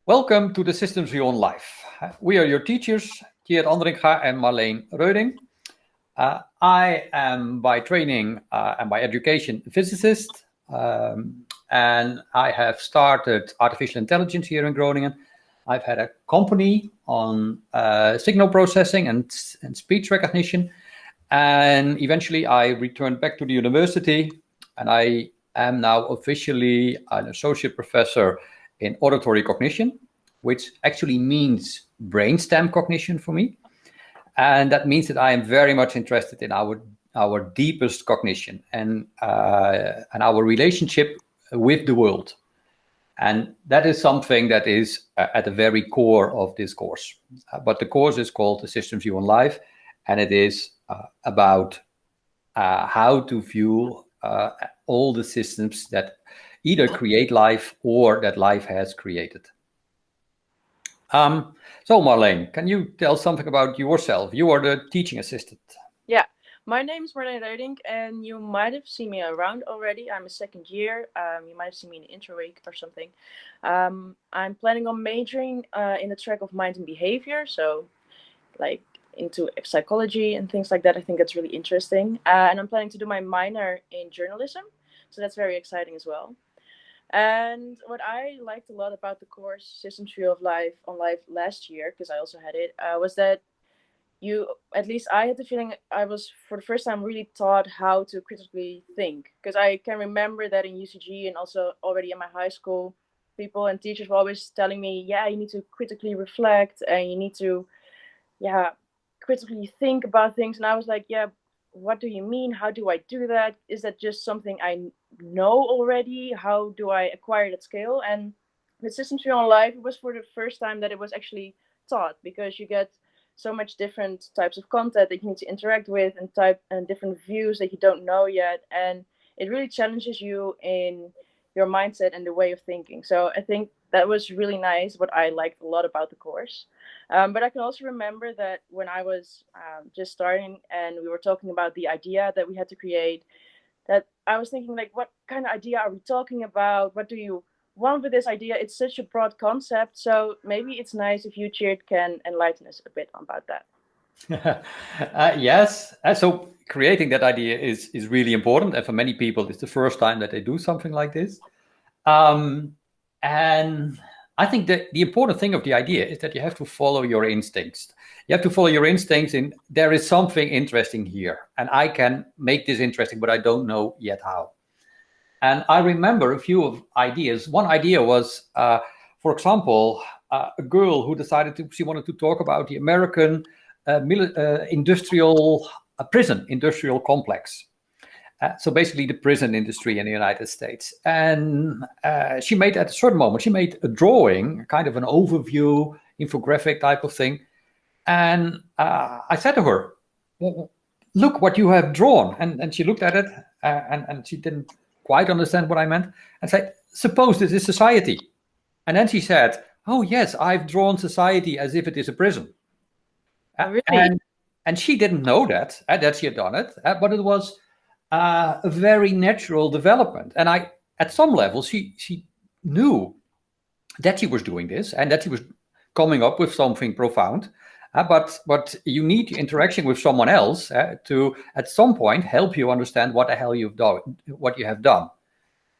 Welcome to the Systems View on Life. We are your teachers, Tjeerd and Marleen Reuding. I am by training and by education a physicist, and I have started artificial intelligence here in Groningen. I've had a company on signal processing and speech recognition, and eventually I returned back to the university, and I am now officially an associate professor in auditory cognition, which actually means brainstem cognition for me. And that means that I am very much interested in our deepest cognition and our relationship with the world. And that is something that is at the very core of this course. But the course is called the Systems View on Life, and it is about how to view all the systems that either create life or that life has created. So Marleen, can you tell something about yourself? You are the teaching assistant. Yeah, my name is Marleen Reuding, and you might have seen me around already. I'm a second year. You might have seen me in the intro week or something. I'm planning on majoring in the track of mind and behavior, so like into psychology and things like that. I think that's really interesting. And I'm planning to do my minor in journalism, so that's very exciting as well. And what I liked a lot about the course Systems View of Life on Life last year, because I also had it, was that at least I had the feeling I was for the first time really taught how to critically think. Because I can remember that in UCG and also already in my high school, people and teachers were always telling me, yeah, you need to critically reflect and you need to, critically think about things. And I was like, yeah, what do you mean? How do I do that? Is that just something I know already? How do I acquire that skill? And with Systems View on Life, it was for the first time that it was actually taught, because you get so much different types of content that you need to interact with and different views that you don't know yet. And it really challenges you in your mindset and the way of thinking. So I think that was really nice, what I liked a lot about the course. But I can also remember that when I was just starting and we were talking about the idea that we had to create, that I was thinking, like, what kind of idea are we talking about? What do you want with this idea? It's such a broad concept. So maybe it's nice if you, Tjeerd, can enlighten us a bit about that. Yes. So creating that idea is really important. And for many people, it's the first time that they do something like this. And I think that the important thing of the idea is that you have to follow your instincts. You have to follow your instincts in there is something interesting here, and I can make this interesting, but I don't know yet how. And I remember a few of ideas. One idea was, for example, a girl who decided she wanted to talk about the American industrial complex. So basically the prison industry in the United States. And she made, at a certain moment, she made a drawing, kind of an overview, infographic type of thing. And I said to her, well, look what you have drawn. And she looked at it and she didn't quite understand what I meant. And said, suppose this is society. And then she said, oh yes, I've drawn society as if it is a prison. Really? And she didn't know that she had done it, but it was a very natural development. And at some level, she knew that she was doing this and that she was coming up with something profound. But you need interaction with someone else to, at some point, help you understand what the hell what you have done.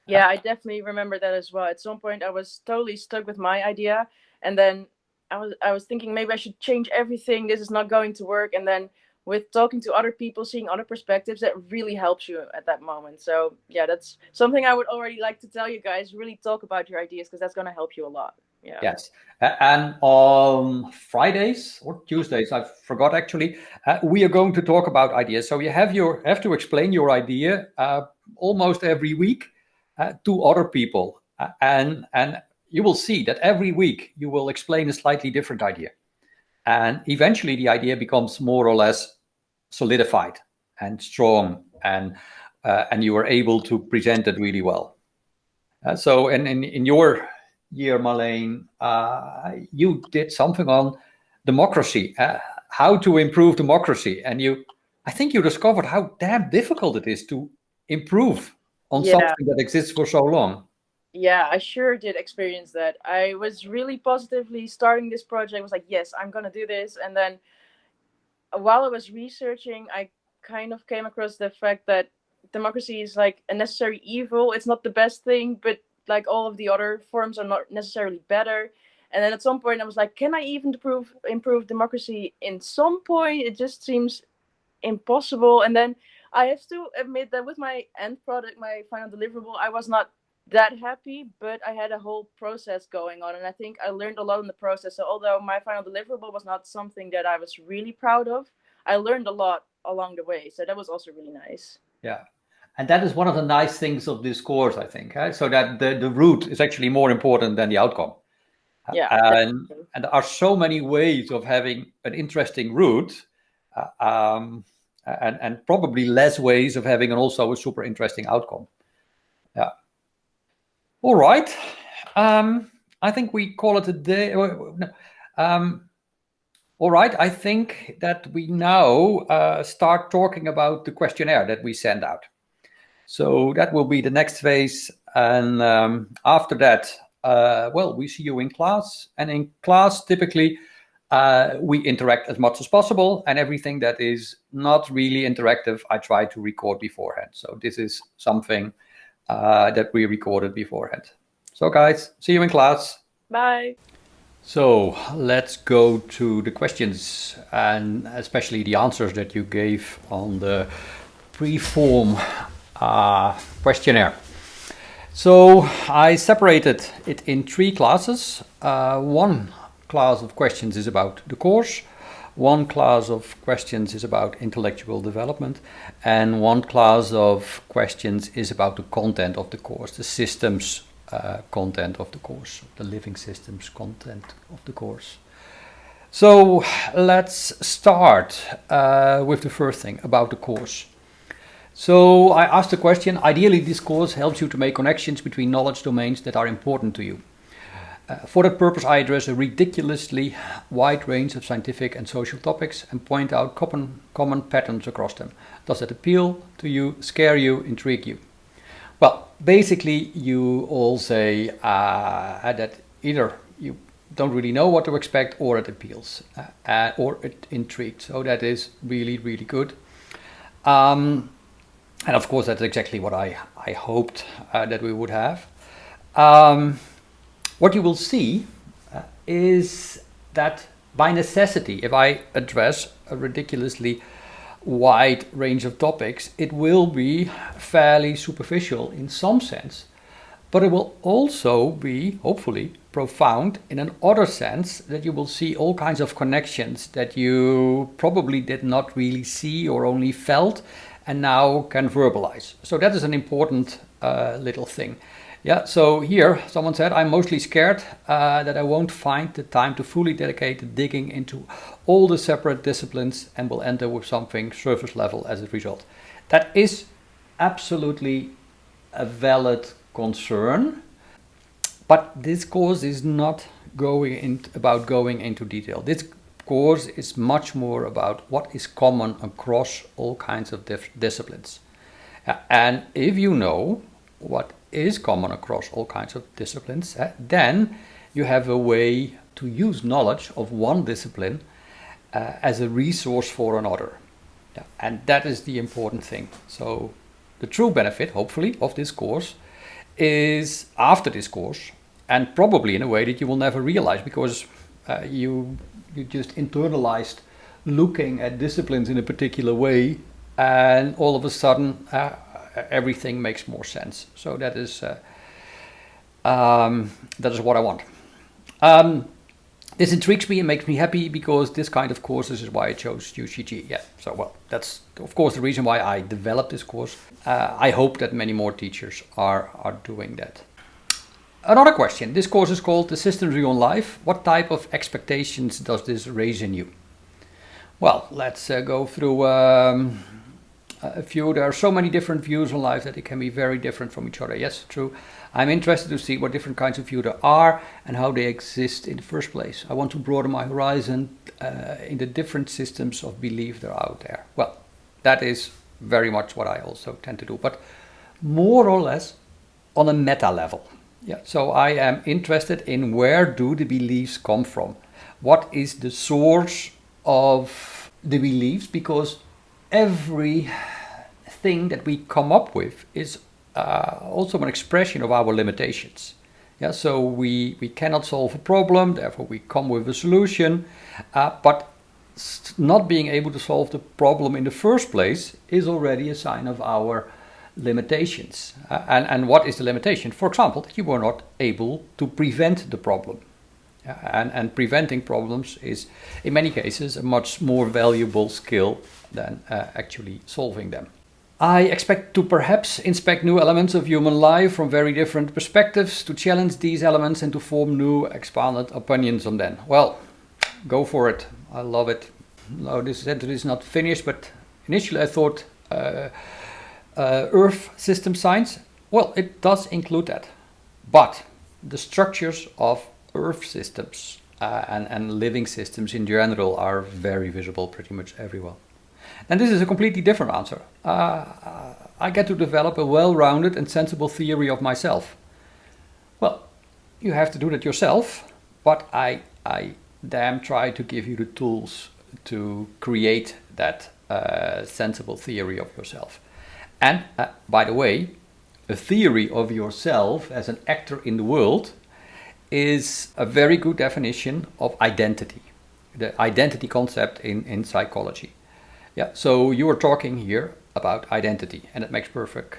Yeah, I definitely remember that as well. At some point, I was totally stuck with my idea, and then I was thinking maybe I should change everything. This is not going to work. And then with talking to other people, seeing other perspectives, that really helps you at that moment. So yeah, that's something I would already like to tell you guys. Really talk about your ideas, because that's going to help you a lot. Yeah. Yes. And on Fridays or Tuesdays, I forgot actually, we are going to talk about ideas. So you have to explain your idea almost every week to other people. And you will see that every week you will explain a slightly different idea. And eventually the idea becomes more or less solidified and strong, and you are able to present it really well. So in your year, Marleen, you did something on democracy, how to improve democracy. And I think you discovered how damn difficult it is to improve on something that exists for so long. Yeah, I sure did experience that. I was really positively starting this project. I was like, yes, I'm gonna do this. And then while I was researching, I kind of came across the fact that democracy is like a necessary evil. It's not the best thing, but like all of the other forms are not necessarily better. And then at some point, I was like, can I even improve democracy in some point? It just seems impossible. And then I have to admit that with my end product, my final deliverable, I was not that happy, but I had a whole process going on, and I think I learned a lot in the process. So although my final deliverable was not something that I was really proud of, I learned a lot along the way. So that was also really nice. Yeah. And that is one of the nice things of this course, I think. So that the route is actually more important than the outcome. Yeah, And, definitely. and there are so many ways of having an interesting route, and probably less ways of having also a super interesting outcome. Yeah. All right. I think we call it a day. All right. I think that we now start talking about the questionnaire that we send out. So that will be the next phase. And after that, we see you in class. And in class, typically, we interact as much as possible. And everything that is not really interactive, I try to record beforehand. So this is something that we recorded beforehand. So guys, see you in class. Bye. So let's go to the questions, and especially the answers that you gave on the preform questionnaire. So I separated it in 3 classes. One class of questions is about the course, one class of questions is about intellectual development, and one class of questions is about the content of the course, the systems content of the course, the living systems content of the course. So let's start with the first thing about the course. So I asked the question, ideally this course helps you to make connections between knowledge domains that are important to you. For that purpose, I address a ridiculously wide range of scientific and social topics and point out common patterns across them. Does that appeal to you, scare you, intrigue you? Well, basically you all say that either you don't really know what to expect, or it appeals, or it intrigues. So that is really, really good. And of course, that's exactly what I hoped that we would have. What you will see is that by necessity, if I address a ridiculously wide range of topics, it will be fairly superficial in some sense, but it will also be, hopefully, profound in an other sense, that you will see all kinds of connections that you probably did not really see or only felt and now can verbalize. So that is an important little thing. Yeah, so here someone said, I'm mostly scared that I won't find the time to fully dedicate to digging into all the separate disciplines and will end up with something surface level as a result. That is absolutely a valid concern, but this course is not about going into detail. This course is much more about what is common across all kinds of disciplines. And if you know what is common across all kinds of disciplines, then you have a way to use knowledge of one discipline as a resource for another. And that is the important thing. So the true benefit, hopefully, of this course is after this course, and probably in a way that you will never realize, because you just internalized looking at disciplines in a particular way, and all of a sudden everything makes more sense. So that is what I want. This intrigues me and makes me happy, because this kind of courses is why I chose UCG. Yeah, so well, that's of course the reason why I developed this course. I hope that many more teachers are doing that. Another question. This course is called The Systems We Own Life. What type of expectations does this raise in you? Well, let's go through a few. There are so many different views on life that it can be very different from each other. Yes, true. I'm interested to see what different kinds of views there are and how they exist in the first place. I want to broaden my horizon in the different systems of belief that are out there. Well, that is very much what I also tend to do, but more or less on a meta level. Yeah, so I am interested in where do the beliefs come from? What is the source of the beliefs? Because every thing that we come up with is also an expression of our limitations. Yeah, so we cannot solve a problem, therefore we come with a solution, but not being able to solve the problem in the first place is already a sign of our limitations. And what is the limitation? For example, that you were not able to prevent the problem. And preventing problems is, in many cases, a much more valuable skill than actually solving them. I expect to perhaps inspect new elements of human life from very different perspectives, to challenge these elements and to form new expanded opinions on them. Well, go for it. I love it. No, this sentence is not finished, but initially I thought Earth system science. Well, it does include that. But the structures of Earth systems and living systems in general are very visible pretty much everywhere. And this is a completely different answer. I get to develop a well-rounded and sensible theory of myself. Well, you have to do that yourself, but I damn try to give you the tools to create that sensible theory of yourself. And by the way, a theory of yourself as an actor in the world is a very good definition of identity, the identity concept in psychology. Yeah, so you are talking here about identity, and it makes perfect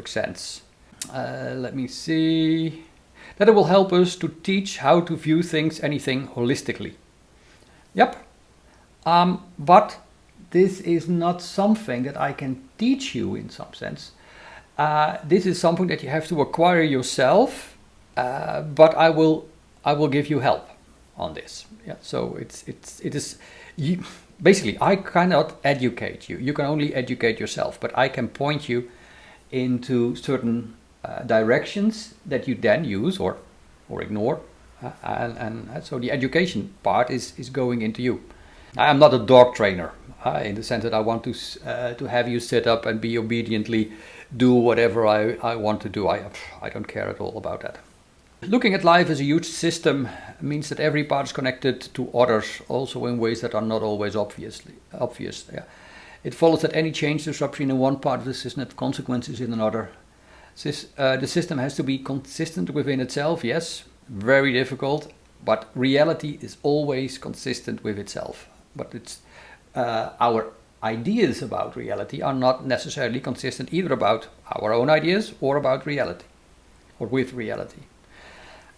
sense. Let me see. That it will help us to teach how to view anything holistically. Yep. But this is not something that I can teach you in some sense. This is something that you have to acquire yourself, but I will give you help on this. Yeah. So it is. Basically, I cannot educate you. You can only educate yourself, but I can point you into certain directions that you then use or ignore. And so the education part is going into you. I am not a dog trainer in the sense that I want to have you sit up and be obediently do whatever I want to do. I don't care at all about that. Looking at life as a huge system means that every part is connected to others, also in ways that are not always obvious. Yeah. It follows that any change, disruption in one part of the system has consequences in another. The system has to be consistent within itself, yes, very difficult, but reality is always consistent with itself. But it's our ideas about reality are not necessarily consistent either about our own ideas or about reality, or with reality.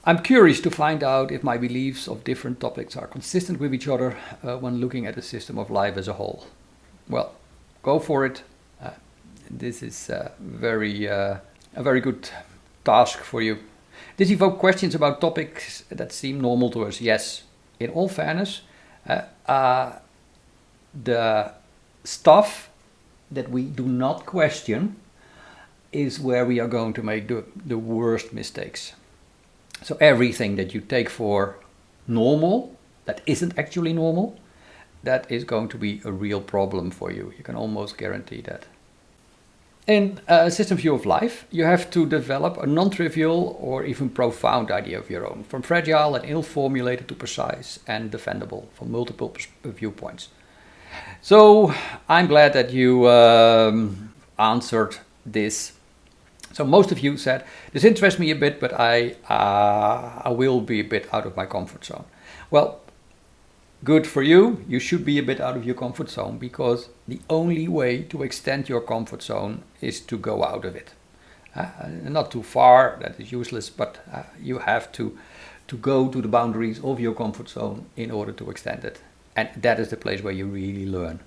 I'm curious to find out if my beliefs of different topics are consistent with each other when looking at the system of life as a whole. Well, go for it. This is a very good task for you. Does it evoke questions about topics that seem normal to us? Yes. In all fairness, the stuff that we do not question is where we are going to make the worst mistakes. So everything that you take for normal, that isn't actually normal, that is going to be a real problem for you. You can almost guarantee that. In a system view of life, you have to develop a non-trivial or even profound idea of your own, from fragile and ill-formulated to precise and defendable from multiple viewpoints. So I'm glad that you answered this. So most of you said, this interests me a bit, but I will be a bit out of my comfort zone. Well, good for you. You should be a bit out of your comfort zone, because the only way to extend your comfort zone is to go out of it. Not too far, that is useless, but you have to go to the boundaries of your comfort zone in order to extend it. And that is the place where you really learn.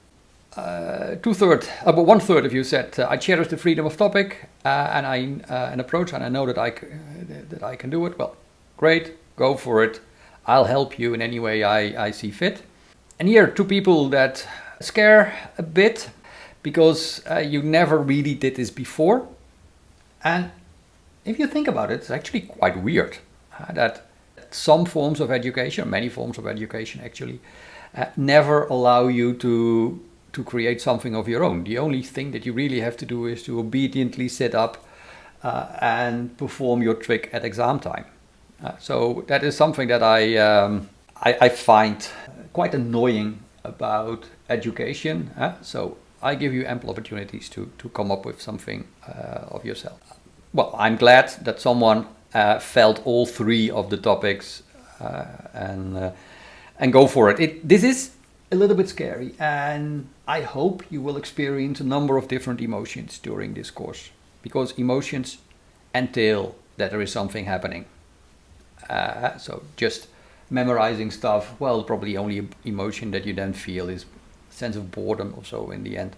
1/3 of you said, I cherish the freedom of topic and approach, and I know that I can do it. Well, great, go for it. I'll help you in any way I see fit. And here are 2 people that scare a bit, because you never really did this before. And if you think about it, it's actually quite weird that some forms of education, many forms of education actually, never allow you to create something of your own. The only thing that you really have to do is to obediently sit up and perform your trick at exam time. So that is something that I find quite annoying about education. So I give you ample opportunities to come up with something of yourself. Well, I'm glad that someone felt all three of the topics and go for it. This is a little bit scary, and I hope you will experience a number of different emotions during this course, because emotions entail that there is something happening. So just memorizing stuff, well, probably only emotion that you then feel is sense of boredom or so in the end.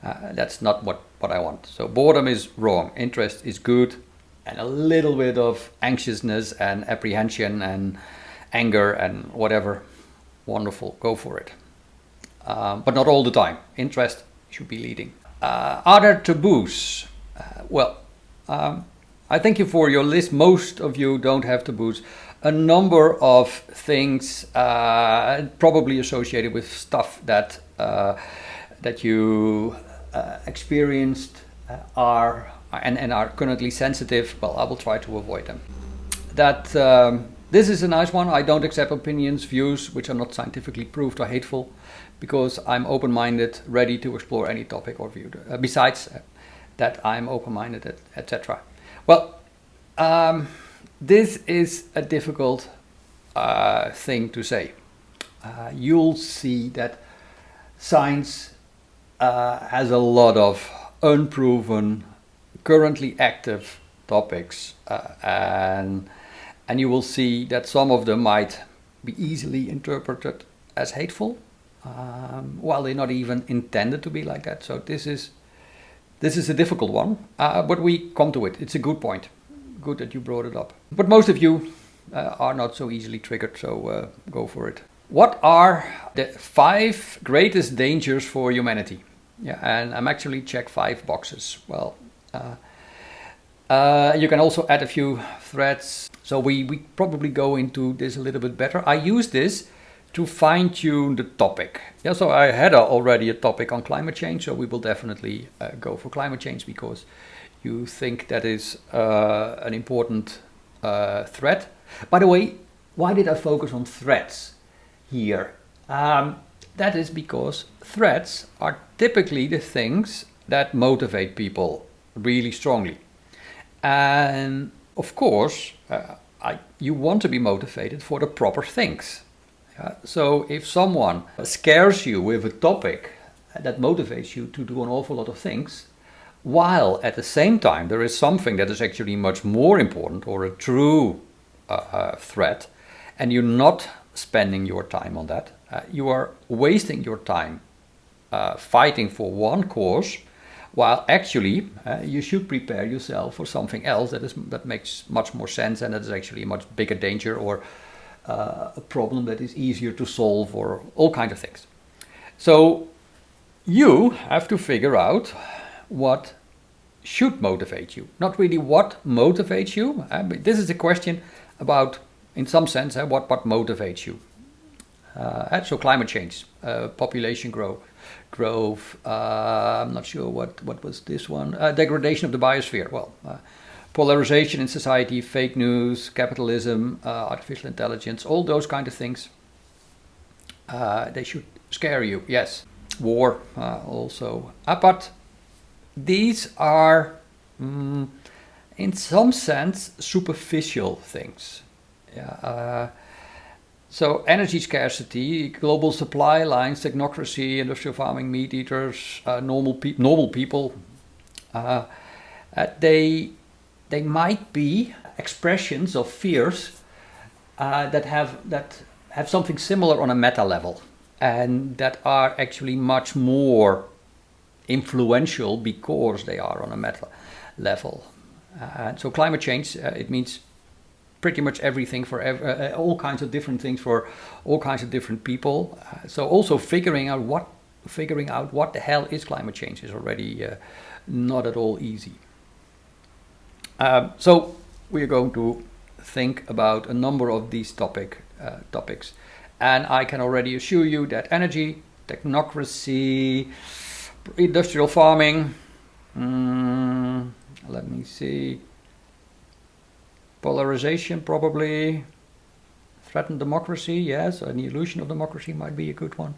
That's not what I want. So boredom is wrong, interest is good, and a little bit of anxiousness and apprehension and anger and whatever, wonderful, go for it. But not all the time. Interest should be leading. Are there taboos? I thank you for your list. Most of you don't have taboos. A number of things probably associated with stuff that you experienced are currently sensitive. Well, I will try to avoid them. This is a nice one. I don't accept opinions, views which are not scientifically proved or hateful, because I'm open-minded, ready to explore any topic or view. Besides that, I'm open-minded, etc. Well, this is a difficult thing to say. You'll see that science has a lot of unproven, currently active topics, and you will see that some of them might be easily interpreted as hateful, while they're not even intended to be like that. So this is a difficult one, but we come to it. It's a good point. Good that you brought it up. But most of you are not so easily triggered, so go for it. What are the 5 greatest dangers for humanity? Yeah, and I'm actually checked 5 boxes. Well, you can also add a few threads. So we probably go into this a little bit better. I use this to fine-tune the topic. Yeah, so I had already a topic on climate change, so we will definitely go for climate change, because you think that is an important threat. By the way, why did I focus on threats here? That is because threats are typically the things that motivate people really strongly. And of course, you want to be motivated for the proper things. So if someone scares you with a topic that motivates you to do an awful lot of things, while at the same time there is something that is actually much more important, or a true threat, and you're not spending your time on that, you are wasting your time fighting for one cause, while actually you should prepare yourself for something else that makes much more sense, and that is actually a much bigger danger, or a problem that is easier to solve, or all kinds of things. So you have to figure out what should motivate you, not really what motivates you. This is a question about, in some sense, what motivates you. So climate change, population growth, I'm not sure what was this one, degradation of the biosphere. Well, polarization in society, fake news, capitalism, artificial intelligence, all those kind of things. They should scare you, yes. War also. But these are, in some sense, superficial things. Yeah. So energy scarcity, global supply lines, technocracy, industrial farming, meat eaters, normal people, they might be expressions of fears that have something similar on a meta level, and that are actually much more influential because they are on a meta level. So climate change, it means pretty much everything for all kinds of different things for all kinds of different people. So also figuring out what the hell is climate change is already not at all easy. So we're going to think about a number of these topics, and I can already assure you that energy, technocracy, industrial farming, Let me see. Polarization, probably. Threaten democracy, yes. An illusion of democracy might be a good one.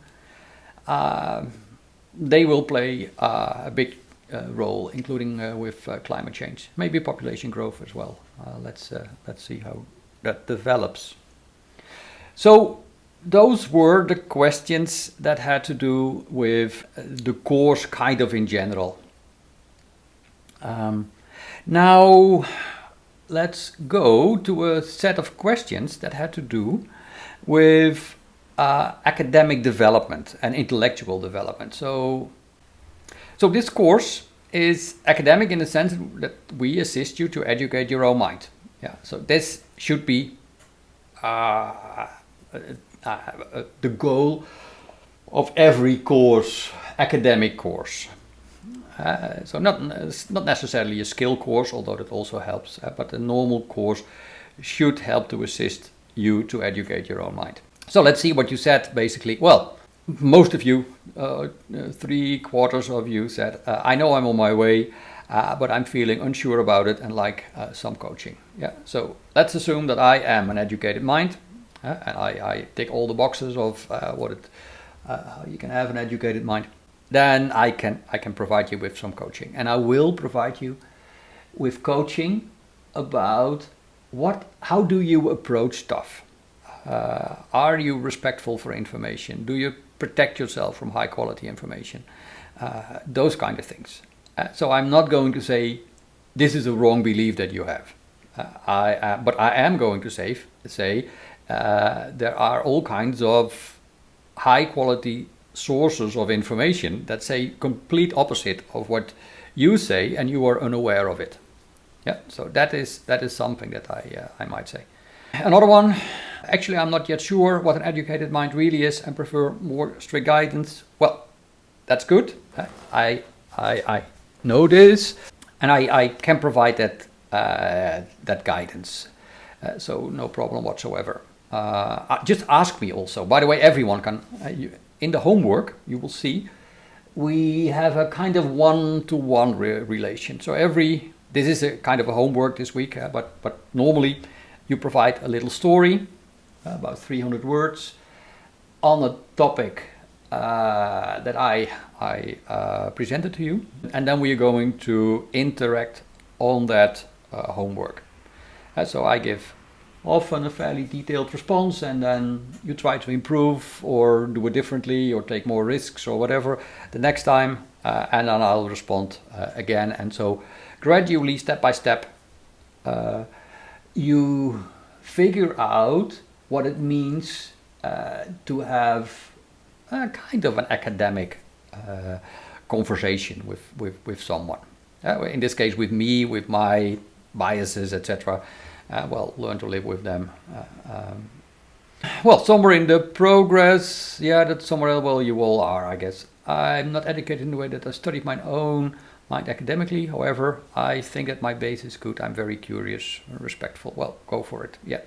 They will play a big role, including with climate change. Maybe population growth as well. Let's see how that develops. So those were the questions that had to do with the course kind of in general. Now let's go to a set of questions that had to do with academic development and intellectual development. So this course is academic in the sense that we assist you to educate your own mind. Yeah. So this should be the goal of every course, academic course. So not necessarily a skill course, although that also helps, but a normal course should help to assist you to educate your own mind. So let's see what you said, basically. Well, most of you, 3/4 of you said, I know I'm on my way, but I'm feeling unsure about it and like some coaching. Yeah. So let's assume that I am an educated mind, and I tick all the boxes of how you can have an educated mind. Then I can provide you with some coaching, and I will provide you with coaching about how do you approach stuff. Are you respectful for information? Do you protect yourself from high quality information? Those kind of things. So I'm not going to say this is a wrong belief that you have. But I am going to say there are all kinds of high quality sources of information that say complete opposite of what you say, and you are unaware of it. Yeah, so that is something that I might say. Another one, actually I'm not yet sure what an educated mind really is and prefer more strict guidance. Well, that's good. I know this, and I can provide that guidance. So no problem whatsoever. Just ask me also. By the way, everyone can. In the homework, you will see, we have a kind of one-to-one relation. So this is a kind of a homework this week, but normally you provide a little story, about 300 words, on a topic that I presented to you, and then we are going to interact on that homework. So I give often a fairly detailed response, and then you try to improve or do it differently or take more risks or whatever the next time, and then I'll respond again. And so gradually, step by step, you figure out what it means to have a kind of an academic conversation with someone. In this case, with me, with my biases, etc. Well, learn to live with them. Well, somewhere in the progress, yeah, that's somewhere, well, you all are, I guess. I'm not educated in the way that I studied my own mind academically. However, I think that my base is good. I'm very curious and respectful. Well, go for it, yeah.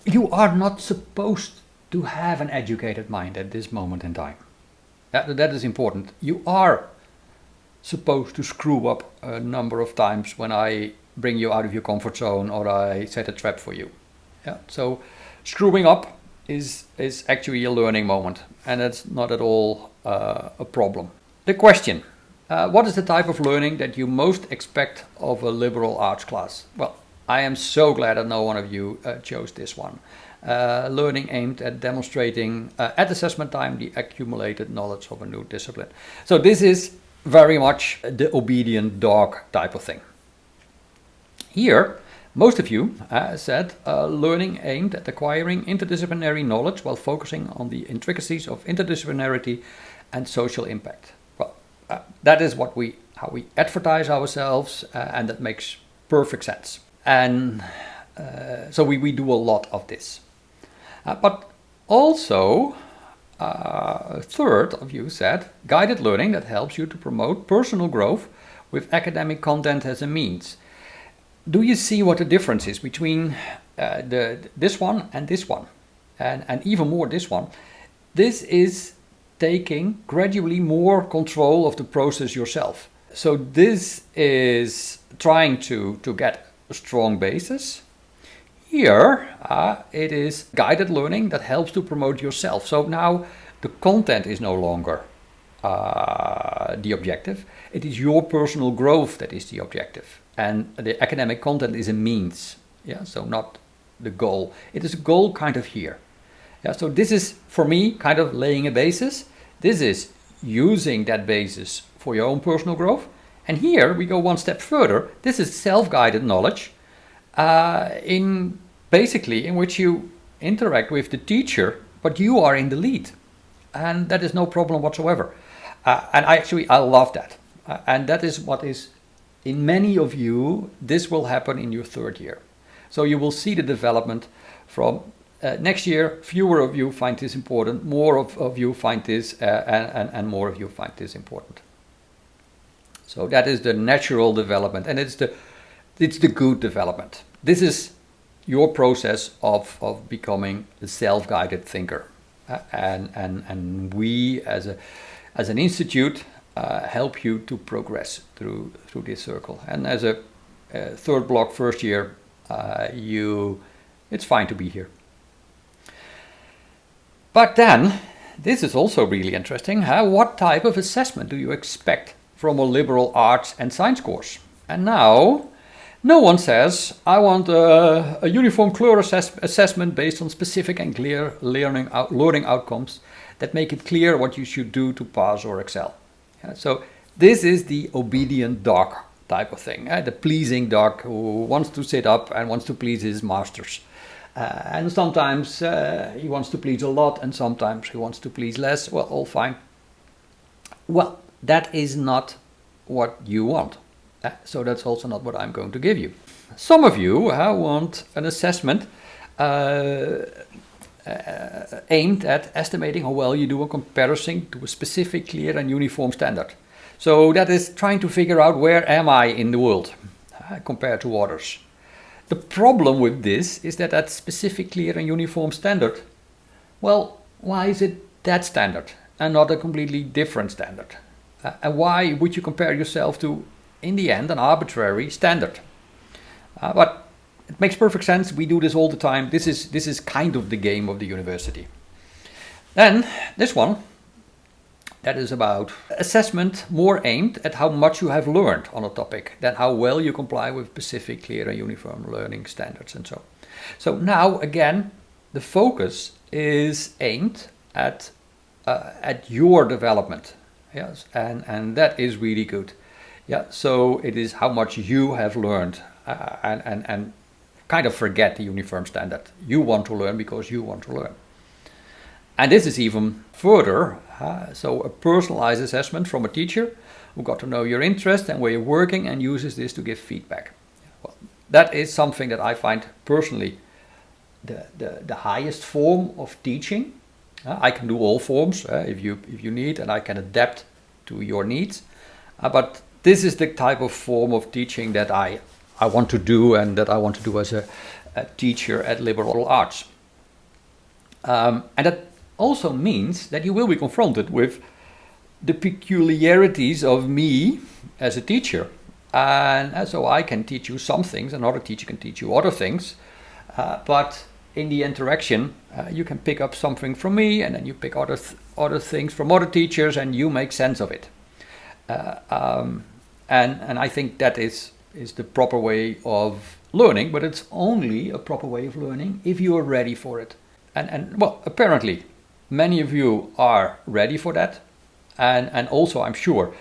You are not supposed to have an educated mind at this moment in time. That is important. You are supposed to screw up a number of times when I bring you out of your comfort zone or I set a trap for you. Yeah. So screwing up is actually a learning moment, and that's not at all a problem. The question, what is the type of learning that you most expect of a liberal arts class? Well, I am so glad that no one of you chose this one. Learning aimed at demonstrating at assessment time the accumulated knowledge of a new discipline. So this is very much the obedient dog type of thing. Here, most of you said learning aimed at acquiring interdisciplinary knowledge while focusing on the intricacies of interdisciplinarity and social impact. Well, that is how we advertise ourselves, and that makes perfect sense. And so we do a lot of this. But also, a third of you said guided learning that helps you to promote personal growth with academic content as a means. Do you see what the difference is between this one and this one? And even more this one. This is taking gradually more control of the process yourself. So this is trying to get a strong basis. Here, it is guided learning that helps to promote yourself. So now the content is no longer the objective. It is your personal growth that is the objective. And the academic content is a means. Yeah, so not the goal. It is a goal kind of here. Yeah, so this is, for me, kind of laying a basis. This is using that basis for your own personal growth. And here we go one step further. This is self-guided knowledge in which you interact with the teacher, but you are in the lead. And that is no problem whatsoever. And I love that. And that is what is, in many of you, this will happen in your third year. So you will see the development from next year. Fewer of you find this important, more of you find this, and more of you find this important. So that is the natural development, and it's the good development. This is your process of becoming a self-guided thinker, and we as an institute help you to progress through this circle. And as a third block first year, it's fine to be here. But then, this is also really interesting. What type of assessment do you expect from a liberal arts and science course? And now, no one says, I want a uniform clear assessment based on specific and clear learning outcomes that make it clear what you should do to pass or excel. So this is the obedient dog type of thing, the pleasing dog who wants to sit up and wants to please his masters. And sometimes he wants to please a lot, and sometimes he wants to please less. Well, all fine. Well, that is not what you want. So that's also not what I'm going to give you. Some of you want an assessment aimed at estimating how well you do in comparison to a specific, clear and uniform standard. So that is trying to figure out where am I in the world compared to others. The problem with this is that specific, clear and uniform standard, well, why is it that standard and not a completely different standard? And why would you compare yourself to, in the end, an arbitrary standard? But it makes perfect sense. We do this all the time. This is kind of the game of the university. Then this one, that is about assessment more aimed at how much you have learned on a topic than how well you comply with specific, clear and uniform learning standards and so. So now again, the focus is aimed at your development. Yes, and that is really good. Yeah, so it is how much you have learned and kind of forget the uniform standard. You want to learn because you want to learn. And this is even further, so a personalized assessment from a teacher who got to know your interest and where you're working and uses this to give feedback. Well, that is something that I find personally the highest form of teaching. I can do all forms if you need, and I can adapt to your needs. But this is the type of form of teaching that I want to do and that I want to do as a teacher at liberal arts. And that also means that you will be confronted with the peculiarities of me as a teacher. And so I can teach you some things, another teacher can teach you other things. But in the interaction, you can pick up something from me, and then you pick other things from other teachers, and you make sense of it. And I think that is the proper way of learning, but it's only a proper way of learning if you are ready for it. And well, apparently, many of you are ready for that. And also, I'm sure,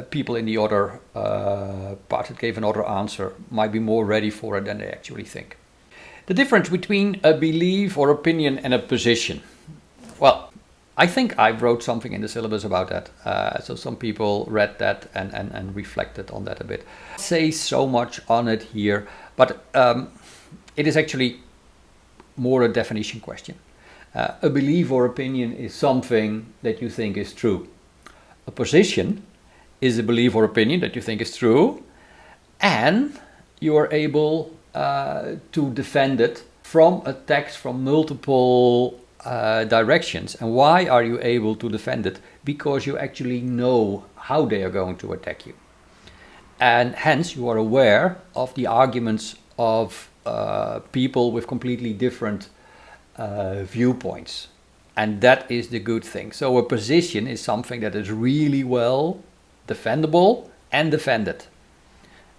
people in the other part that gave another answer might be more ready for it than they actually think. The difference between a belief or opinion and a position. Well, I think I wrote something in the syllabus about that. So some people read that and reflected on that a bit. I say so much on it here, but it is actually more a definition question. A belief or opinion is something that you think is true. A position is a belief or opinion that you think is true, and you are able to defend it from attacks from multiple directions. And why are you able to defend it? Because you actually know how they are going to attack you. And hence you are aware of the arguments of people with completely different viewpoints. And that is the good thing. So a position is something that is really well defendable and defended.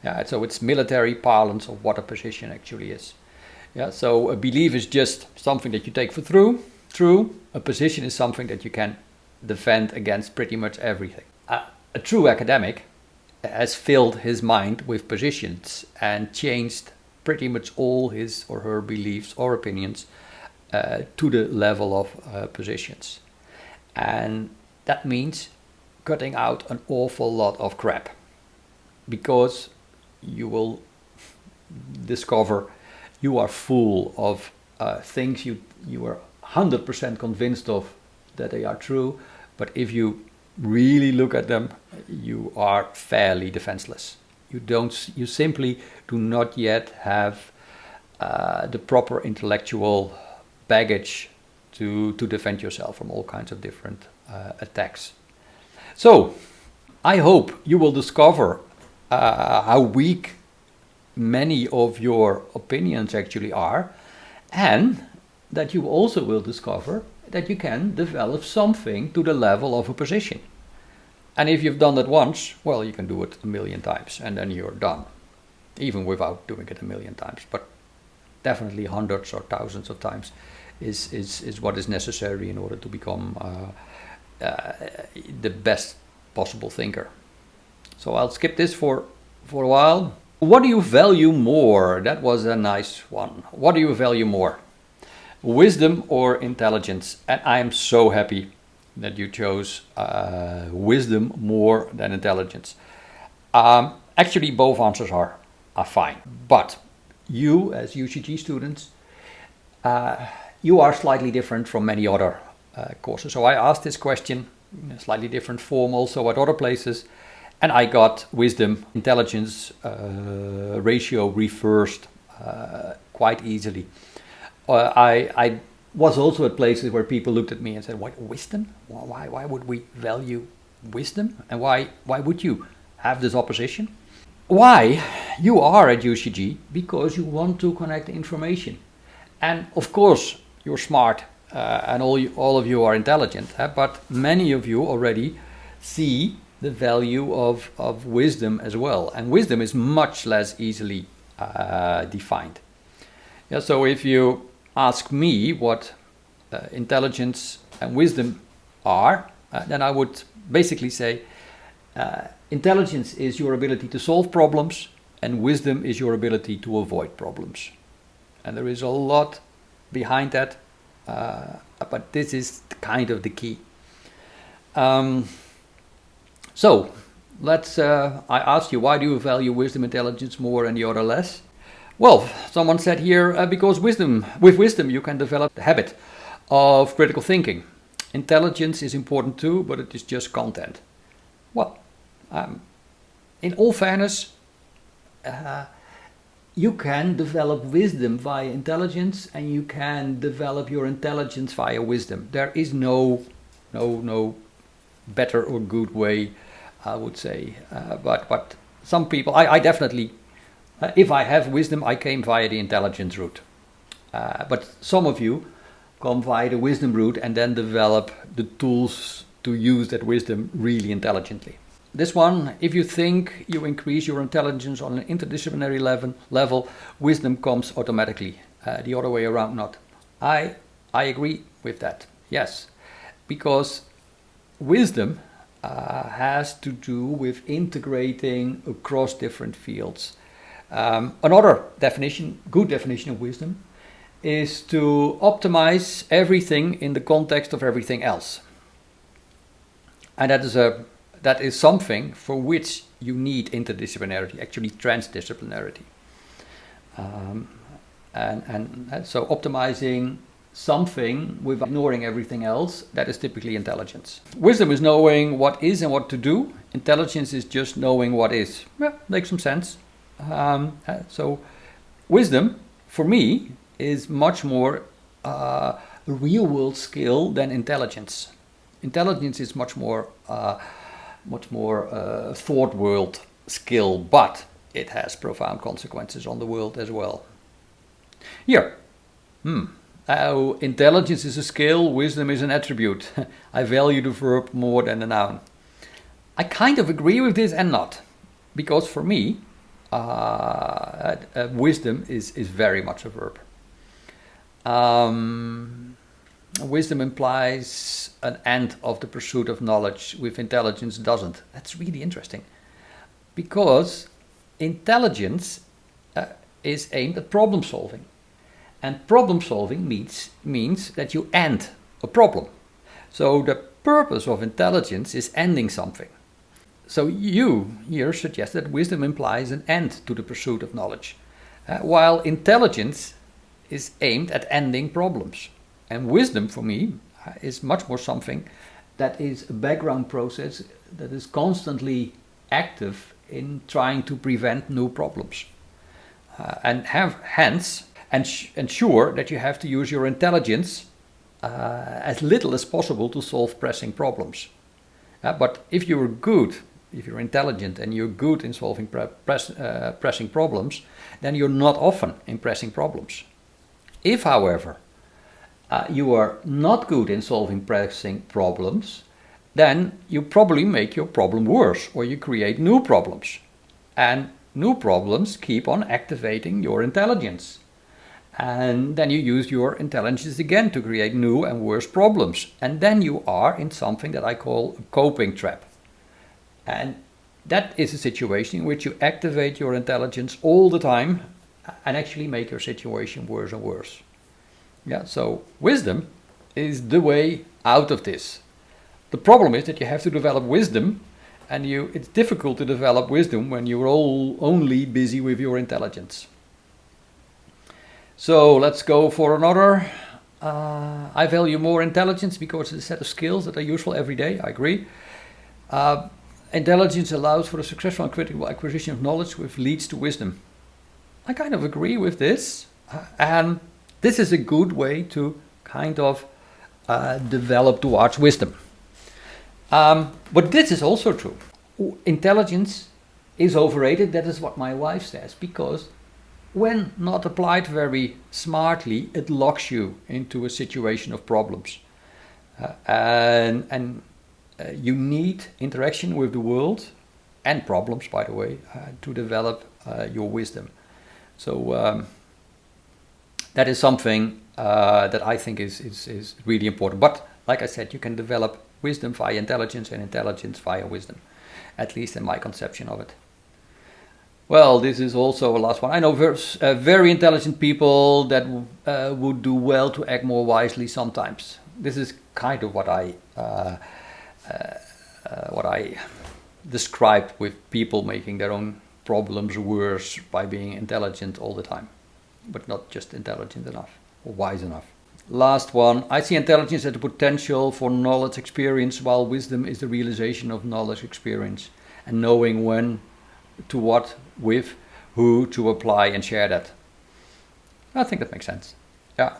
Yeah, so it's military parlance of what a position actually is. Yeah, so a belief is just something that you take for true. A position is something that you can defend against pretty much everything. A true academic has filled his mind with positions and changed pretty much all his or her beliefs or opinions to the level of positions. And that means cutting out an awful lot of crap, because you will discover you are full of things you are 100% convinced of that they are true, but if you really look at them, you are fairly defenseless. You simply do not yet have the proper intellectual baggage to defend yourself from all kinds of different attacks. So I hope you will discover how weak many of your opinions actually are, and that you also will discover that you can develop something to the level of a position. And if you've done that once, well, you can do it 1,000,000 times and then you're done, even without doing it 1,000,000 times. But definitely hundreds or thousands of times is what is necessary in order to become the best possible thinker. So I'll skip this for a while. What do you value more? That was a nice one. What do you value more? Wisdom or intelligence? And I am so happy that you chose wisdom more than intelligence. Actually, both answers are fine. But you, as UCG students, you are slightly different from many other courses. So I asked this question in a slightly different form also at other places, and I got wisdom intelligence ratio reversed quite easily. I was also at places where people looked at me and said, "What, wisdom? Why would we value wisdom? And why would you have this opposition?" Why? You are at UCG because you want to connect information. And of course, you're smart and all of you are intelligent, but many of you already see the value of wisdom as well. And wisdom is much less easily defined. Yeah, so if you ask me what intelligence and wisdom are, then I would basically say intelligence is your ability to solve problems, and wisdom is your ability to avoid problems. And there is a lot behind that, but this is kind of the key. So let's. I asked you, why do you value wisdom, intelligence more and the other less? Well, someone said here, because with wisdom you can develop the habit of critical thinking. Intelligence is important too, but it is just content. Well, in all fairness, you can develop wisdom via intelligence, and you can develop your intelligence via wisdom. There is no better or good way, I would say. But some people, I definitely, if I have wisdom, I came via the intelligence route. But some of you come via the wisdom route and then develop the tools to use that wisdom really intelligently. This one, if you think you increase your intelligence on an interdisciplinary level, wisdom comes automatically. The other way around, not. I agree with that, yes. Because wisdom has to do with integrating across different fields. Another definition, good definition of wisdom, is to optimize everything in the context of everything else. And that is something for which you need interdisciplinarity, actually transdisciplinarity. And so optimizing something without ignoring everything else, that is typically intelligence. Wisdom is knowing what is and what to do. Intelligence is just knowing what is. Yeah, makes some sense. So wisdom, for me, is much more a real world skill than intelligence. Intelligence is much more thought world skill, but it has profound consequences on the world as well. Here, intelligence is a skill, wisdom is an attribute. I value the verb more than the noun. I kind of agree with this and not, because for me, wisdom is very much a verb. Wisdom implies an end of the pursuit of knowledge, with intelligence doesn't. That's really interesting, because intelligence is aimed at problem solving, and problem solving means that you end a problem. So the purpose of intelligence is ending something. So you here suggest that wisdom implies an end to the pursuit of knowledge, while intelligence is aimed at ending problems. And wisdom for me is much more something that is a background process that is constantly active in trying to prevent new problems. And hence ensure that you have to use your intelligence as little as possible to solve pressing problems. But if you're intelligent and you're good in solving pressing problems, then you're not often in pressing problems. If, however, you are not good in solving pressing problems, then you probably make your problem worse, or you create new problems. And new problems keep on activating your intelligence. And then you use your intelligence again to create new and worse problems. And then you are in something that I call a coping trap. And that is a situation in which you activate your intelligence all the time and actually make your situation worse and worse. Yeah, so wisdom is the way out of this. The problem is that you have to develop wisdom, and it's difficult to develop wisdom when you're only busy with your intelligence. So let's go for another. I value more intelligence because it's a set of skills that are useful every day. I agree. Intelligence allows for a successful and critical acquisition of knowledge, which leads to wisdom. I kind of agree with this. And this is a good way to kind of develop towards wisdom. But this is also true. Intelligence is overrated. That is what my wife says, because when not applied very smartly, it locks you into a situation of problems. And you need interaction with the world and problems, by the way, to develop your wisdom. So that is something that I think is really important. But like I said, you can develop wisdom via intelligence and intelligence via wisdom, at least in my conception of it. Well, this is also a last one. I know very intelligent people that would do well to act more wisely sometimes. This is kind of what I describe with people making their own problems worse by being intelligent all the time, but not just intelligent enough or wise enough. Last one. I see intelligence as the potential for knowledge experience, while wisdom is the realization of knowledge experience and knowing when, to what, with, who to apply and share that. I think that makes sense. Yeah.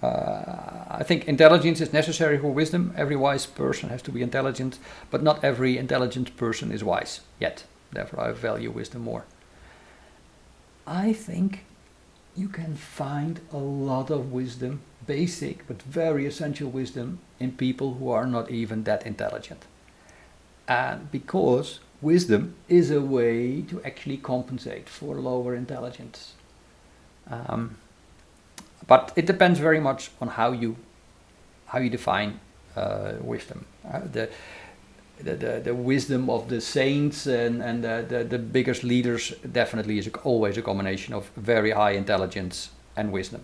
I think intelligence is necessary for wisdom. Every wise person has to be intelligent, but not every intelligent person is wise yet. Therefore, I value wisdom more. I think you can find a lot of wisdom, basic but very essential wisdom, in people who are not even that intelligent. And because wisdom is a way to actually compensate for lower intelligence. But it depends very much on how you define wisdom. The wisdom of the saints and the biggest leaders definitely is always a combination of very high intelligence and wisdom.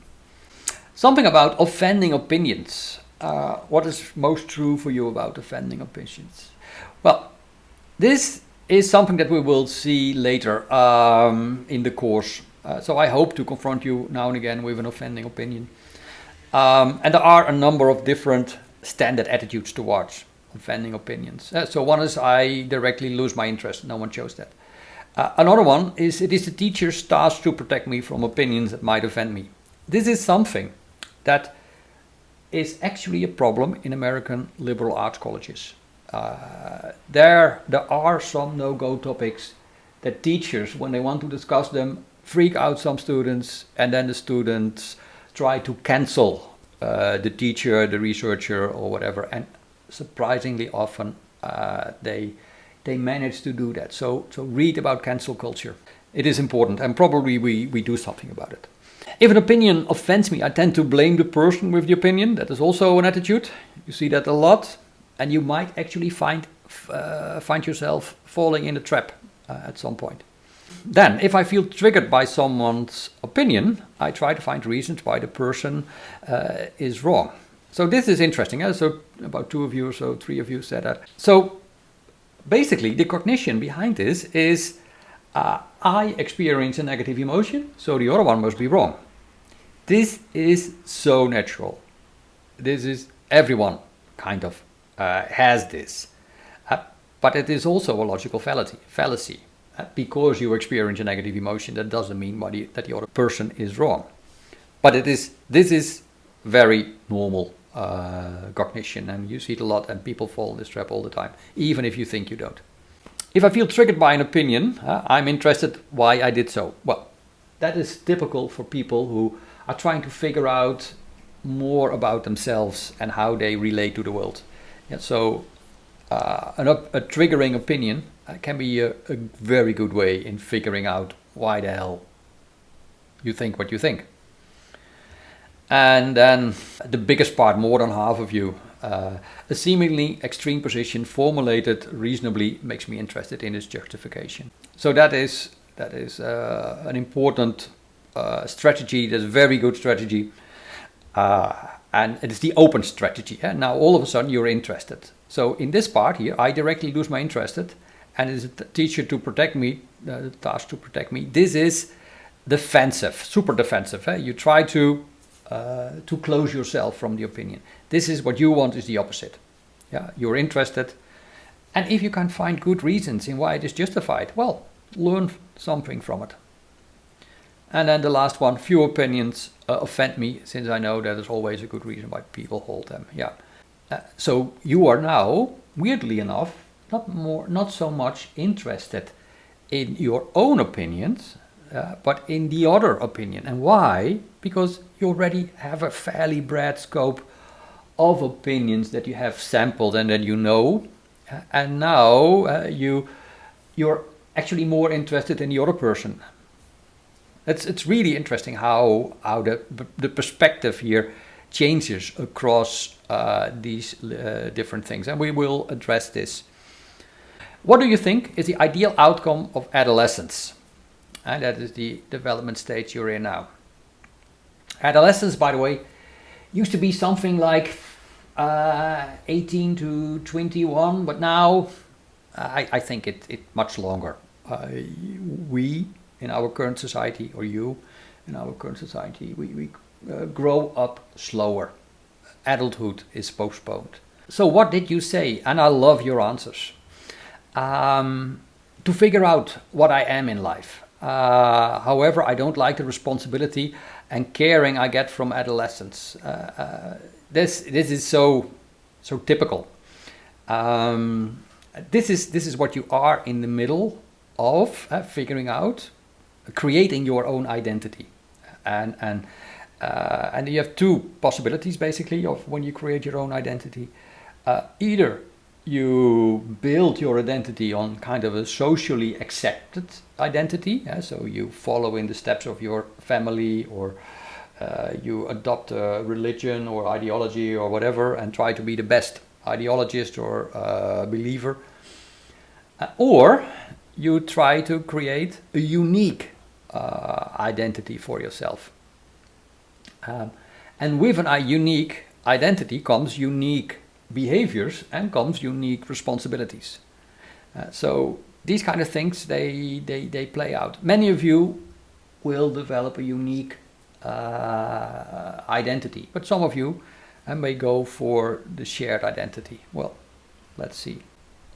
Something about offending opinions. What is most true for you about offending opinions? Well, this is something that we will see later in the course. So I hope to confront you now and again with an offending opinion. And there are a number of different standard attitudes towards offending opinions. So one is I directly lose my interest. No one chose that. Another one is it is the teacher's task to protect me from opinions that might offend me. This is something that is actually a problem in American liberal arts colleges. There are some no-go topics that teachers, when they want to discuss them, freak out some students, and then the students try to cancel the teacher, the researcher, or whatever. And surprisingly often they manage to do that. So read about cancel culture. It is important, and probably we do something about it. If an opinion offends me, I tend to blame the person with the opinion. That is also an attitude. You see that a lot, and you might actually find yourself falling in a trap at some point. Then, if I feel triggered by someone's opinion, I try to find reasons why the person is wrong. So this is interesting. So about 2 of you or so, 3 of you said that. So basically, the cognition behind this is I experience a negative emotion, so the other one must be wrong. This is so natural. This is everyone kind of has this. But it is also a logical fallacy. Because you experience a negative emotion, that doesn't mean that the other person is wrong. But this is very normal cognition, and you see it a lot, and people fall in this trap all the time, even if you think you don't. If I feel triggered by an opinion, I'm interested why I did so. Well, that is typical for people who are trying to figure out more about themselves and how they relate to the world. Yeah, so a triggering opinion can be a very good way in figuring out why the hell you think what you think. And then the biggest part, more than half of you, a seemingly extreme position formulated reasonably makes me interested in its justification. So that is an important strategy. That's a very good strategy, and it is the open strategy. Now all of a sudden you're interested. So in this part here, I directly lose my interest, and it's a teacher to protect me, the task to protect me. This is defensive, super defensive. You try to close yourself from the opinion. This is what you want, is the opposite. Yeah, you're interested, and if you can find good reasons in why it is justified, well, learn something from it. And then the last one, few opinions offend me, since I know that there's always a good reason why people hold them. Yeah. So you are now, weirdly enough, not so much interested in your own opinions, but in the other opinion. And why? Because you already have a fairly broad scope of opinions that you have sampled and that you know, and now you're actually more interested in the other person. It's really interesting how the perspective here changes across these different things, and we will address this. What do you think is the ideal outcome of adolescence? And that is the development stage you're in now. Adolescence, by the way, used to be something like 18 to 21, but now I think it much longer. We in our current society, or you in our current society, we grow up slower. Adulthood is postponed. So what did you say? And I love your answers. To figure out what I am in life. However, I don't like the responsibility and caring I get from adolescence. This is so typical. This is what you are in the middle of figuring out, creating your own identity, and you have 2 possibilities basically of when you create your own identity. Either you build your identity on kind of a socially accepted identity, so you follow in the steps of your family, or you adopt a religion or ideology or whatever and try to be the best ideologist or believer, or you try to create a unique identity for yourself. And with a unique identity comes unique behaviors and comes unique responsibilities. So these kind of things, they play out. Many of you will develop a unique identity, but some of you may go for the shared identity. Well, let's see.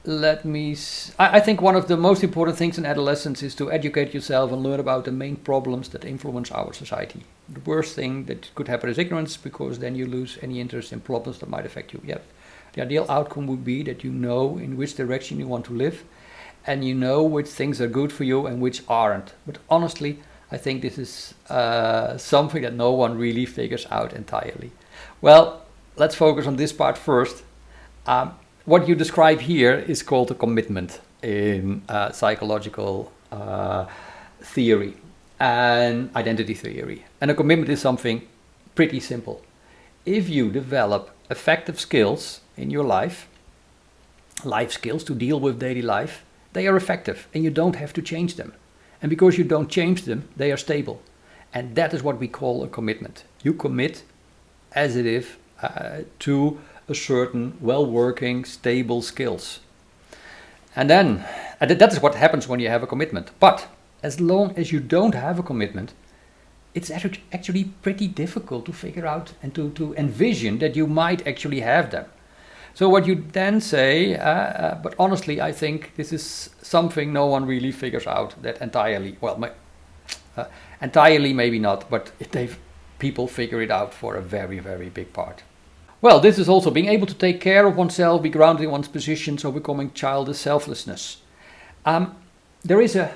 I think one of the most important things in adolescence is to educate yourself and learn about the main problems that influence our society. The worst thing that could happen is ignorance, because then you lose any interest in problems that might affect you. Yet the ideal outcome would be that you know in which direction you want to live, and you know which things are good for you and which aren't. But honestly, I think this is something that no one really figures out entirely. Well, let's focus on this part first. What you describe here is called a commitment in psychological theory and identity theory. And a commitment is something pretty simple. If you develop effective skills in your life skills to deal with daily life, they are effective and you don't have to change them. And because you don't change them, they are stable. And that is what we call a commitment. You commit as it is to a certain well-working, stable skills. And then, that is what happens when you have a commitment. But as long as you don't have a commitment, it's actually pretty difficult to figure out and to envision that you might actually have them. So what you then say, but honestly, I think this is something no one really figures out that entirely. Well, entirely maybe not, but people figure it out for a very, very big part. Well, this is also being able to take care of oneself, be grounded in one's positions, overcoming childish selflessness. There is a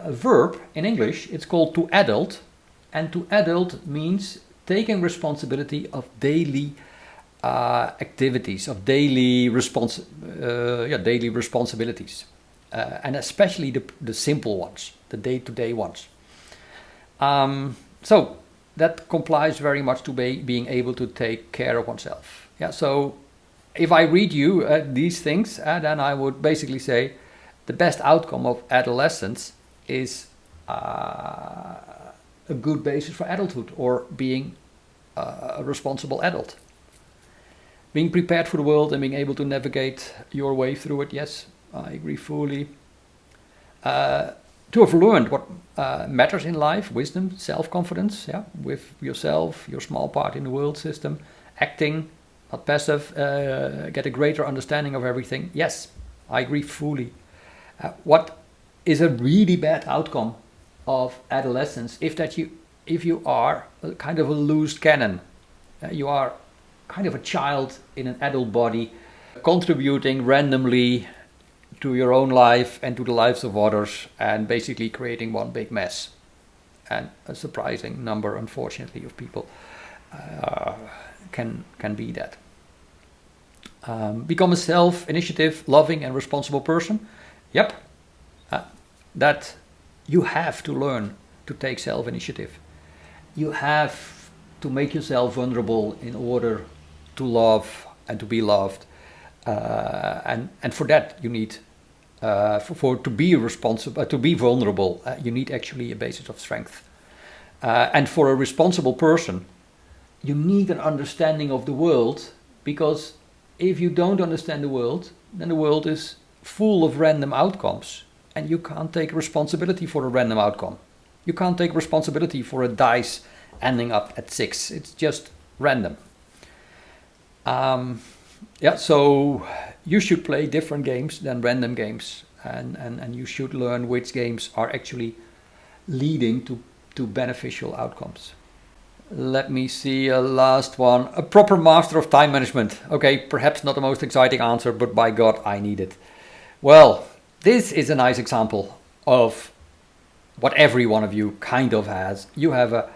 verb in English, it's called to adult, and to adult means taking responsibility of daily activities, of daily responsibilities, and especially the simple ones, the day-to-day ones. So that complies very much to being able to take care of oneself. Yeah. So if I read you these things, then I would basically say the best outcome of adolescence is a good basis for adulthood, or being a responsible adult. Being prepared for the world and being able to navigate your way through it, yes, I agree fully. To have learned what matters in life, wisdom, self-confidence, yeah, with yourself, your small part in the world system, acting, not passive, get a greater understanding of everything, yes, I agree fully. What is a really bad outcome of adolescence if you are kind of a loose cannon, you are kind of a child in an adult body, contributing randomly to your own life and to the lives of others, and basically creating one big mess. And a surprising number, unfortunately, of people can be that. Become a self-initiative, loving and responsible person. Yep, that you have to learn to take self-initiative. You have to make yourself vulnerable in order to love and to be loved, and for that you need to be responsible, to be vulnerable. You need actually a basis of strength, and for a responsible person, you need an understanding of the world, because if you don't understand the world, then the world is full of random outcomes, and you can't take responsibility for a random outcome. You can't take responsibility for a dice ending up at 6. It's just random. Yeah, so you should play different games than random games, and you should learn which games are actually leading to beneficial outcomes. Let me see a last one. A proper master of time management. Okay, perhaps not the most exciting answer, but by God, I need it. Well, this is a nice example of what every one of you kind of has. You have a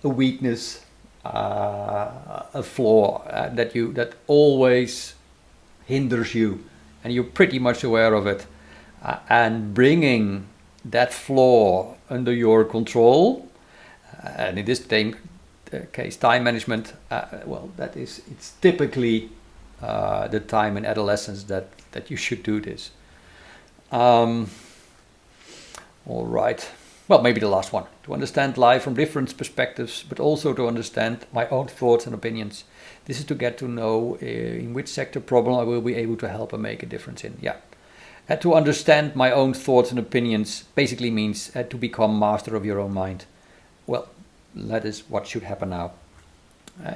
weakness, a flaw that always hinders you, and you're pretty much aware of it. And bringing that flaw under your control, and in this case, time management. Well, it's typically the time in adolescence that you should do this. All right. Well, maybe the last one. To understand life from different perspectives, but also to understand my own thoughts and opinions. This is to get to know in which sector problem I will be able to help and make a difference in. Yeah. And to understand my own thoughts and opinions basically means to become master of your own mind. Well, that is what should happen now.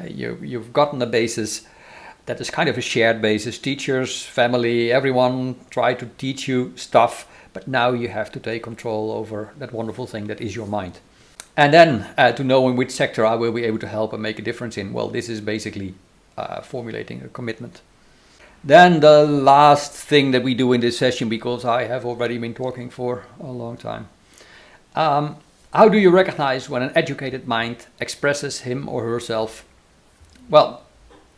You've gotten a basis that is kind of a shared basis. Teachers, family, everyone try to teach you stuff, but now you have to take control over that wonderful thing that is your mind. And then to know in which sector I will be able to help and make a difference in. Well, this is basically formulating a commitment. Then the last thing that we do in this session, because I have already been talking for a long time. How do you recognize when an educated mind expresses him or herself? Well,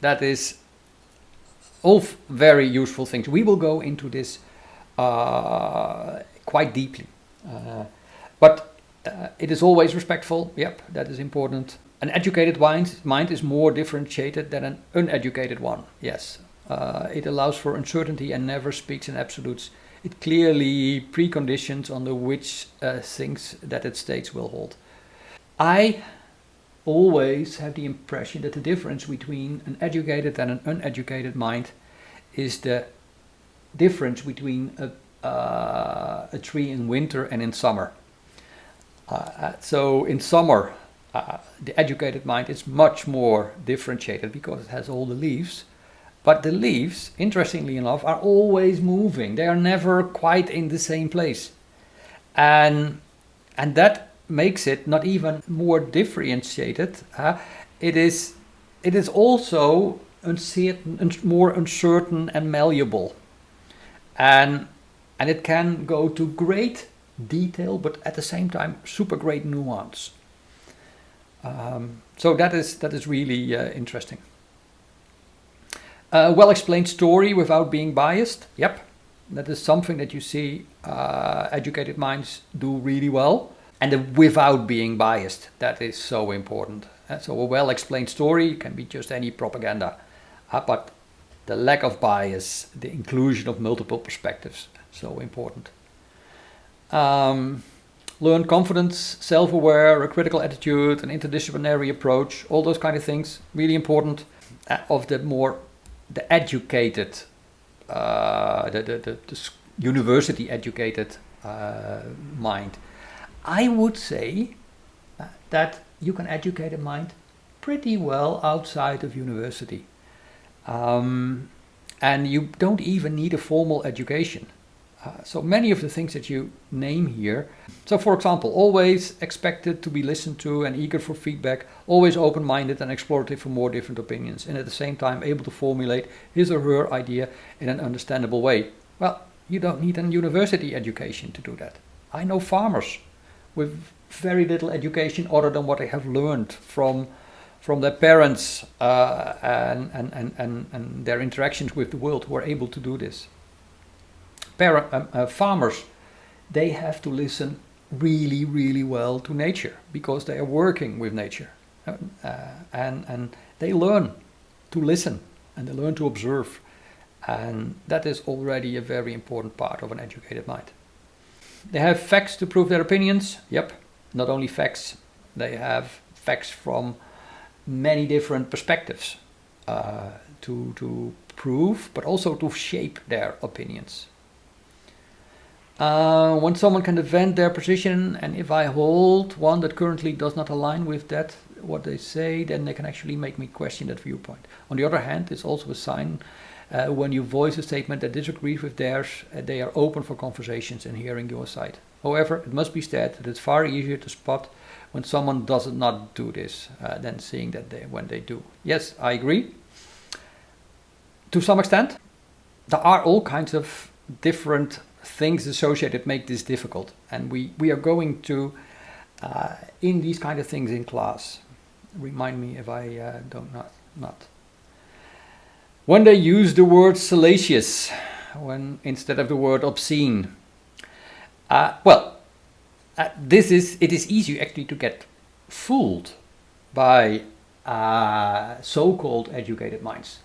that is all very useful things. We will go into this quite deeply. But it is always respectful. Yep, that is important. An educated mind is more differentiated than an uneducated one. Yes. It allows for uncertainty and never speaks in absolutes. It clearly preconditions under which things that it states will hold. I always have the impression that the difference between an educated and an uneducated mind is the difference between a tree in winter and in summer. So in summer, the educated mind is much more differentiated because it has all the leaves. But the leaves, interestingly enough, are always moving. They are never quite in the same place. And that makes it not even more differentiated. It is also more uncertain and malleable. And it can go to great detail, but at the same time, super great nuance. So that is really interesting. Well-explained story without being biased. Yep, that is something that you see educated minds do really well. And the without being biased, that is so important. So a well-explained story can be just any propaganda. But the lack of bias, the inclusion of multiple perspectives, so important. Learn confidence, self-aware, a critical attitude, an interdisciplinary approach, all those kind of things, really important. Of the educated, the university educated mind. I would say that you can educate a mind pretty well outside of university. And you don't even need a formal education. So many of the things that you name here. So for example, always expected to be listened to and eager for feedback, always open-minded and explorative for more different opinions, and at the same time able to formulate his or her idea in an understandable way. Well, you don't need a university education to do that. I know farmers with very little education other than what they have learned from their parents and their interactions with the world who are able to do this. Farmers, they have to listen really, really well to nature because they are working with nature. And they learn to listen and they learn to observe. And that is already a very important part of an educated mind. They have facts to prove their opinions. Yep, not only facts, they have facts from many different perspectives to prove, but also to shape their opinions. When someone can defend their position, and if I hold one that currently does not align with that, what they say, then they can actually make me question that viewpoint. On the other hand, it's also a sign when you voice a statement that disagrees with theirs, they are open for conversations and hearing your side. However, it must be said that it's far easier to spot when someone does not do this than seeing that when they do. Yes, I agree. To some extent, there are all kinds of different things associated make this difficult, and we are going to in these kind of things in class. Remind me if I don't not. When they use the word salacious instead of the word obscene, it is easy actually to get fooled by so-called educated minds,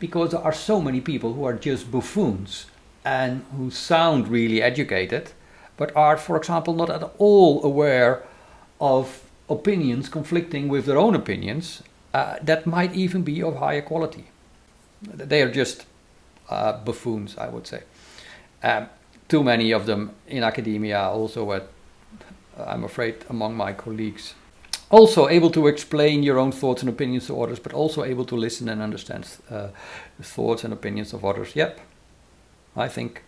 because there are so many people who are just buffoons and who sound really educated, but are, for example, not at all aware of opinions conflicting with their own opinions that might even be of higher quality. They are just buffoons, I would say. Too many of them in academia, also I'm afraid, among my colleagues. Also able to explain your own thoughts and opinions to others, but also able to listen and understand the thoughts and opinions of others. Yep, I think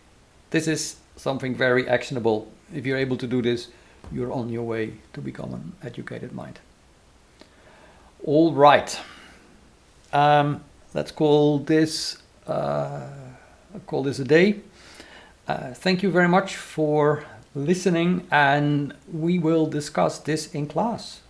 this is something very actionable. If you're able to do this, you're on your way to become an educated mind. All right. Let's call this call this a day. Thank you very much for listening, and we will discuss this in class.